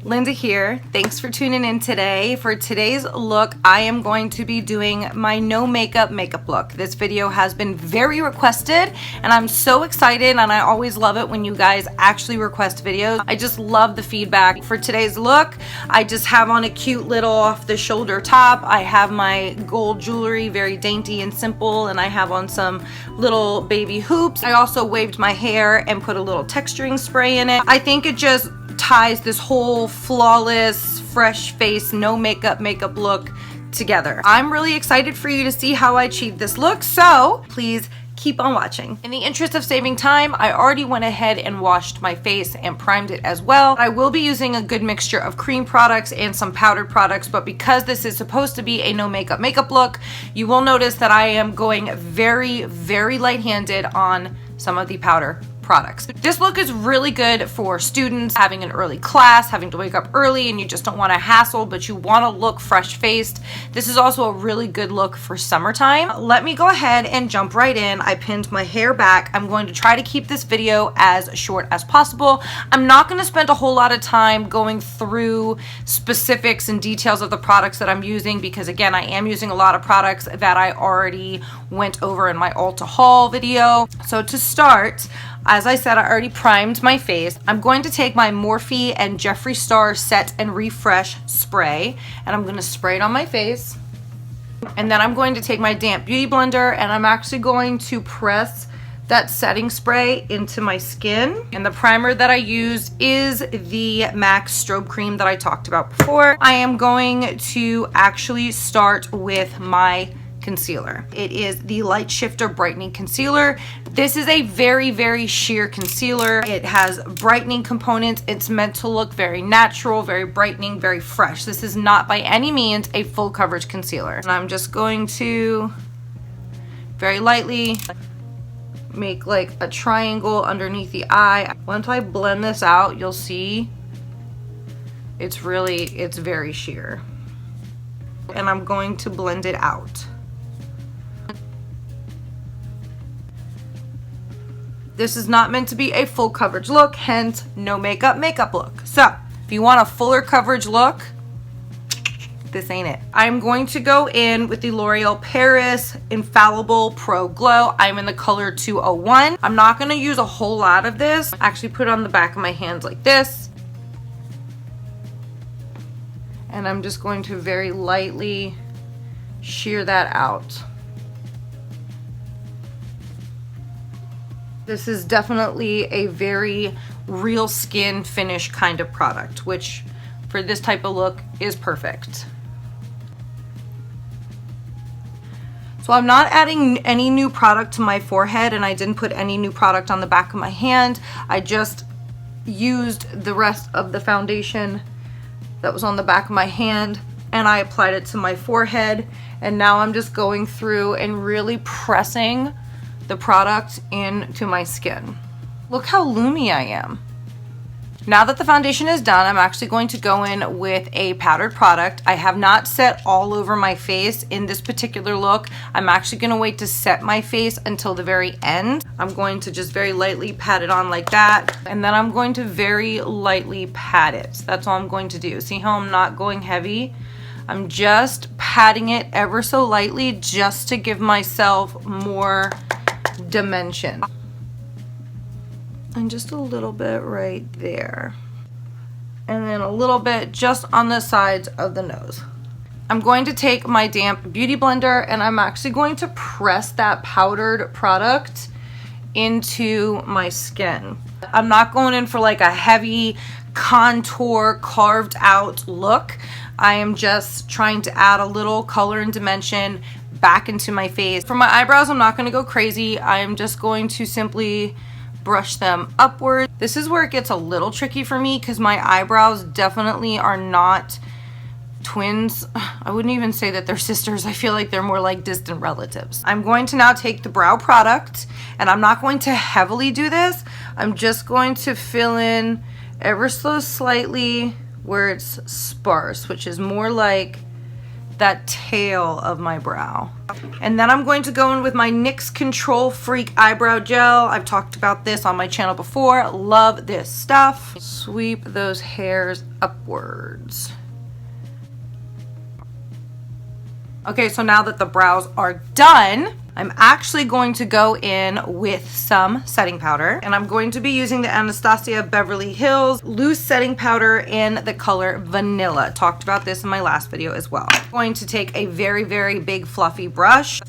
Linda here. Thanks for tuning in today. For today's look, I am going to be doing my no makeup look. This video has been very requested and I'm so excited, and I always love it when you guys actually request videos. I just love the feedback. For today's look, I just have on a cute little off the shoulder top. I have my gold jewelry, very dainty and simple, and I have on some little baby hoops. I also waved my hair and put a little texturing spray in it. I think it just ties this whole flawless, fresh face, no makeup look together. I'm really excited for you to see how I achieved this look, so please keep on watching. In the interest of saving time, I already went ahead and washed my face and primed it as well. I will be using a good mixture of cream products and some powdered products, but because this is supposed to be a no makeup look, you will notice that I am going very light-handed on some of the powder products. This look is really good for students having an early class, having to wake up early and you just don't want to hassle, but you want to look fresh faced. This is also a really good look for summertime. Let me go ahead and jump right in. I pinned my hair back. I'm going to try to keep this video as short as possible. I'm not going to spend a whole lot of time going through specifics and details of the products that I'm using, because again, I am using a lot of products that I already went over in my Ulta haul video. So to start, as I said, I already primed my face. I'm going to take my Morphe and Jeffree Star Set and Refresh spray, and I'm going to spray it on my face. And then I'm going to take my damp beauty blender, and I'm actually going to press that setting spray into my skin. And the primer that I use is the MAC Strobe Cream that I talked about before. I am going to actually start with my concealer. It is the Light Shifter Brightening Concealer. This is a very sheer concealer. It has brightening components. It's meant to look very natural, very brightening, very fresh. This is not by any means a full coverage concealer. And I'm just going to very lightly make like a triangle underneath the eye. Once I blend this out, you'll see it's very sheer. And I'm going to blend it out. This is not meant to be a full coverage look, hence no makeup look. So if you want a fuller coverage look, this ain't it. I'm going to go in with the L'Oreal Paris Infallible Pro Glow. I'm in the color 201. I'm not going to use a whole lot of this. Actually put it on the back of my hands like this. And I'm just going to very lightly shear that out. This is definitely a very real skin finish kind of product, which for this type of look is perfect. So I'm not adding any new product to my forehead, and I didn't put any new product on the back of my hand. I just used the rest of the foundation that was on the back of my hand and I applied it to my forehead. And now I'm just going through and really pressing the product into my skin. Look how loomy I am. Now that the foundation is done, I'm actually going to go in with a powdered product. I have not set all over my face in this particular look. I'm actually going to wait to set my face until the very end. I'm going to just very lightly pat it on like that, and then I'm going to very lightly pat it. That's all I'm going to do. See how I'm not going heavy? I'm just patting it ever so lightly just to give myself more dimension. And just a little bit right there. And then a little bit just on the sides of the nose. I'm going to take my damp beauty blender and I'm actually going to press that powdered product into my skin. I'm not going in for like a heavy contour carved out look. I am just trying to add a little color and dimension back into my face. For my eyebrows, I'm not going to go crazy. I am just going to simply brush them upward. This is where it gets a little tricky for me because my eyebrows definitely are not twins. I wouldn't even say that they're sisters. I feel like they're more like distant relatives. I'm going to now take the brow product, and I'm not going to heavily do this. I'm just going to fill in ever so slightly where it's sparse, which is more like that tail of my brow. And then I'm going to go in with my NYX Control Freak Eyebrow Gel. I've talked about this on my channel before. Love this stuff. Sweep those hairs upwards. Okay, so now that the brows are done, I'm actually going to go in with some setting powder, and I'm going to be using the Anastasia Beverly Hills loose setting powder in the color Vanilla. Talked about this in my last video as well. I'm going to take a very, very big fluffy brush.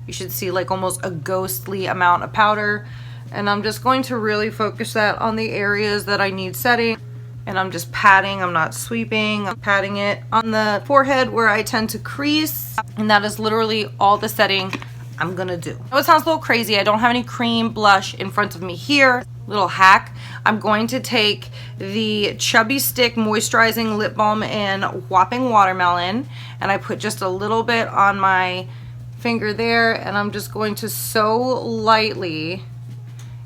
You should see like almost a ghostly amount of powder, and I'm just going to really focus that on the areas that I need setting. And I'm just patting, I'm not sweeping, I'm patting it on the forehead where I tend to crease. And that is literally all the setting I'm gonna do. I know it sounds a little crazy. I don't have any cream blush in front of me here. Little hack. I'm going to take the Chubby Stick Moisturizing Lip Balm in Whopping Watermelon. And I put just a little bit on my finger there. And I'm just going to so lightly,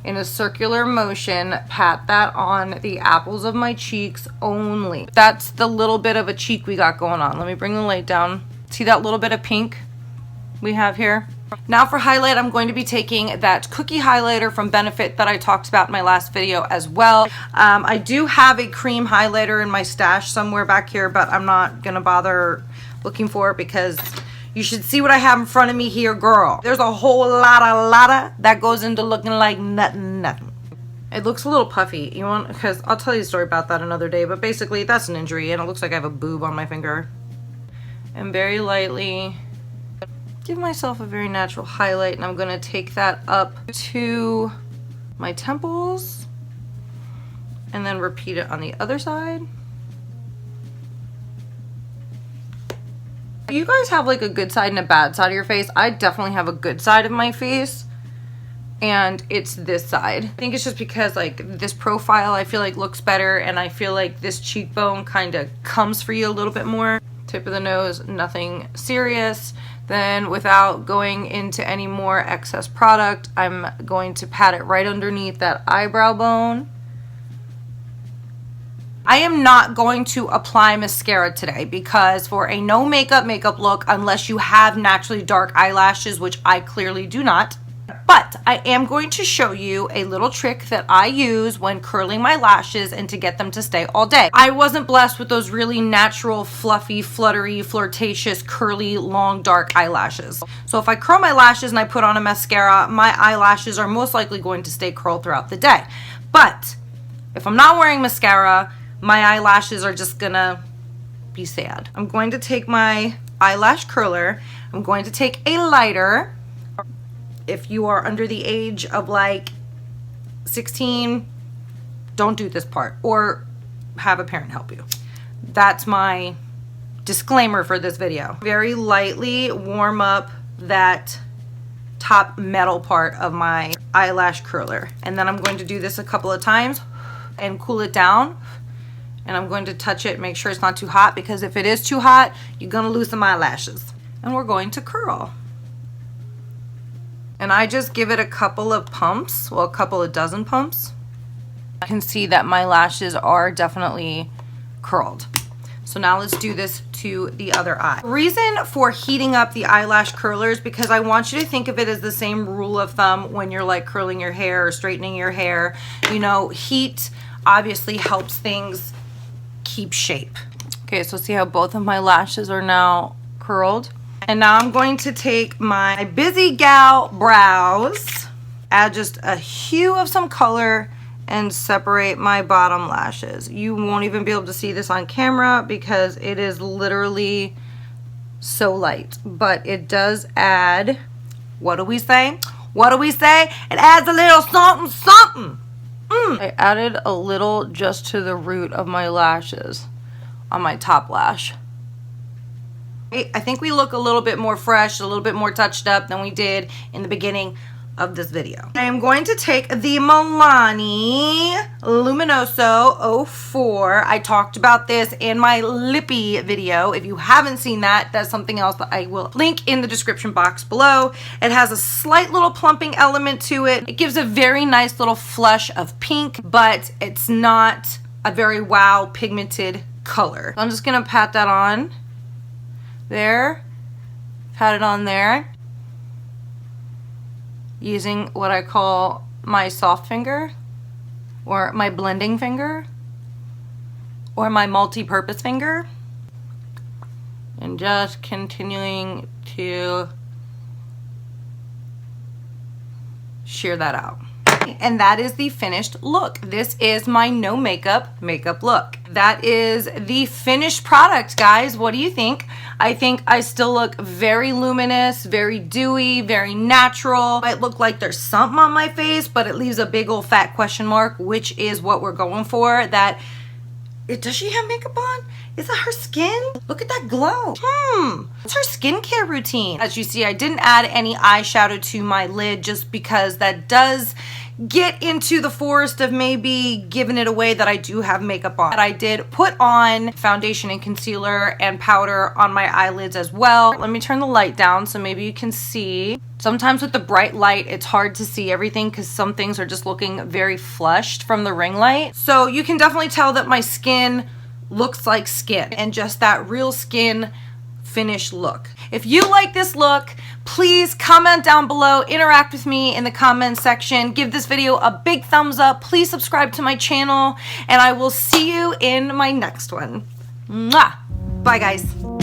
in a circular motion, pat that on the apples of my cheeks only. That's the little bit of a cheek we got going on. Let me bring the light down. See that little bit of pink we have here? Now for highlight, I'm going to be taking that cookie highlighter from Benefit that I talked about in my last video as well. I do have a cream highlighter in my stash somewhere back here, but I'm not gonna bother looking for it because you should see what I have in front of me here, girl. There's a whole lot that goes into looking like nothing. It looks a little puffy. You want, because I'll tell you a story about that another day, but basically that's an injury and it looks like I have a boob on my finger. And very lightly give myself a very natural highlight, and I'm gonna take that up to my temples and then repeat it on the other side. You guys have like a good side and a bad side of your face. I definitely have a good side of my face, and it's this side. I think it's just because like this profile I feel like looks better, and I feel like this cheekbone kind of comes for you a little bit more. Tip of the nose, nothing serious. Then without going into any more excess product, I'm going to pat it right underneath that eyebrow bone. I am not going to apply mascara today because for a no makeup look, unless you have naturally dark eyelashes, which I clearly do not, but I am going to show you a little trick that I use when curling my lashes and to get them to stay all day. I wasn't blessed with those really natural, fluffy, fluttery, flirtatious, curly, long, dark eyelashes. So if I curl my lashes and I put on a mascara, my eyelashes are most likely going to stay curled throughout the day. But if I'm not wearing mascara, my eyelashes are just gonna be sad. I'm going to take my eyelash curler. I'm going to take a lighter. If you are under the age of like 16, don't do this part, or have a parent help you. That's my disclaimer for this video. Very lightly warm up that top metal part of my eyelash curler. And then I'm going to do this a couple of times and cool it down. And I'm going to touch it, make sure it's not too hot, because if it is too hot, you're gonna lose some eyelashes. And we're going to curl. And I just give it a couple of pumps, well, a couple of dozen pumps. I can see that my lashes are definitely curled. So now let's do this to the other eye. Reason for heating up the eyelash curlers, because I want you to think of it as the same rule of thumb when you're like curling your hair or straightening your hair. You know, heat obviously helps things keep shape. Okay, so see how both of my lashes are now curled? And now I'm going to take my Busy Gal brows, add just a hue of some color, and separate my bottom lashes. You won't even be able to see this on camera because it is literally so light, but it does add, what do we say? What do we say? It adds a little something, something. I added a little just to the root of my lashes on my top lash. I think we look a little bit more fresh, a little bit more touched up than we did in the beginning. of this video. I am going to take the Milani Luminoso 04. I talked about this in my lippy video. If you haven't seen that, that's something else that I will link in the description box below. It has a slight little plumping element to it. It gives a very nice little flush of pink, but it's not a very wow pigmented color. So I'm just gonna pat that on there, pat it on there, using what I call my soft finger, or my blending finger, or my multi-purpose finger, and just continuing to shear that out. And that is the finished look. This is my no makeup look. That is the finished product, guys. What do you think? I think I still look very luminous, very dewy, very natural. Might look like there's something on my face, but it leaves a big old fat question mark, which is what we're going for. Does she have makeup on? Is that her skin? Look at that glow. What's her skincare routine? As you see, I didn't add any eyeshadow to my lid just because that does get into the forest of maybe giving it away that I do have makeup on. But I did put on foundation and concealer and powder on my eyelids as well. Let me turn the light down so maybe you can see. Sometimes with the bright light, it's hard to see everything because some things are just looking very flushed from the ring light. So you can definitely tell that my skin looks like skin and just that real skin finished look. If you like this look, please comment down below, interact with me in the comment section, give this video a big thumbs up, please subscribe to my channel, and I will see you in my next one. Mwah! Bye guys.